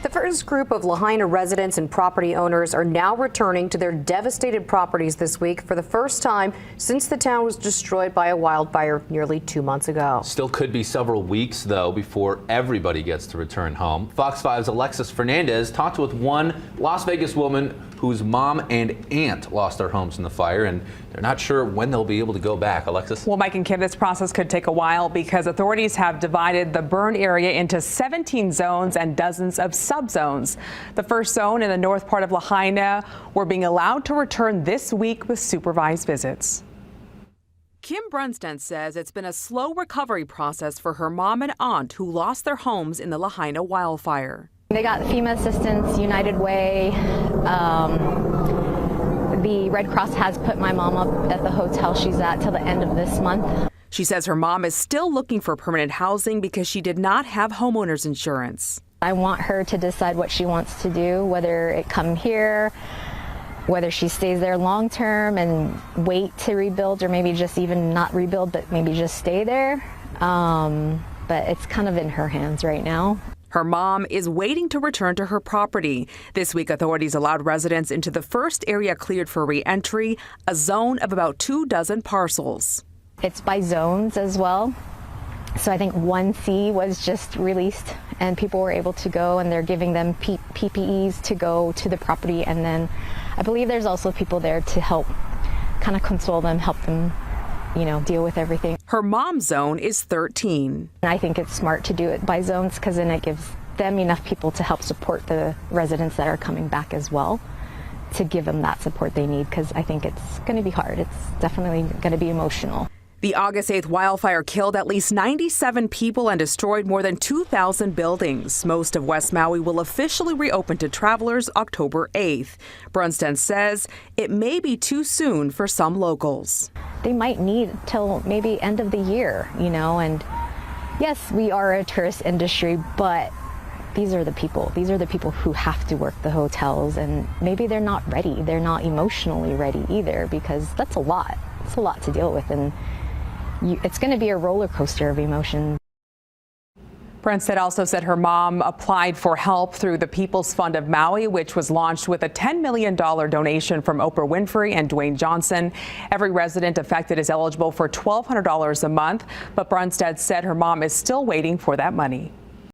The first group of Lahaina residents and property owners are now returning to their devastated properties this week for the first time since the town was destroyed by a wildfire nearly 2 months ago. Still could be several weeks, though, before everybody gets to return home. Fox 5's Alexis Fernandez talked with one Las Vegas woman whose mom and aunt lost their homes in the fire, and they're not sure when they'll be able to go back. Alexis? Well, Mike and Kim, this process could take a while because authorities have divided the burn area into 17 zones and dozens of subzones. The first zone in the north part of Lahaina were being allowed to return this week with supervised visits. Kim Brunstad says it's been a slow recovery process for her mom and aunt who lost their homes in the Lahaina wildfire. They got FEMA assistance, United Way. The Red Cross has put my mom up at the hotel she's at till the end of this month. She says her mom is still looking for permanent housing because she did not have homeowners insurance. I want her to decide what she wants to do, whether it come here, whether she stays there long term and wait to rebuild, or maybe just even not rebuild, but maybe just stay there. But it's kind of in her hands right now. Her mom is waiting to return to her property. This week, authorities allowed residents into the first area cleared for re-entry, a zone of about 24 parcels. It's by zones as well. So I think 1C was just released and people were able to go, and they're giving them PPEs to go to the property. And then I believe there's also people there to help kind of console them, help them, deal with everything. Her mom's zone is 13. I think it's smart to do it by zones because then it gives them enough people to help support the residents that are coming back as well, to give them that support they need, because I think it's going to be hard. It's definitely going to be emotional. The August 8th wildfire killed at least 97 people and destroyed more than 2,000 buildings. Most of West Maui will officially reopen to travelers October 8th. Brunstad says it may be too soon for some locals. They might need till maybe end of the year, and yes, we are a tourist industry, but these are the people. These are the people who have to work the hotels, and maybe they're not ready. They're not emotionally ready either, because that's a lot. It's a lot to deal with, and it's going to be a roller coaster of emotion. Brunstad also said her mom applied for help through the People's Fund of Maui, which was launched with a $10 million donation from Oprah Winfrey and Dwayne Johnson. Every resident affected is eligible for $1,200 a month, but Brunstad said her mom is still waiting for that money.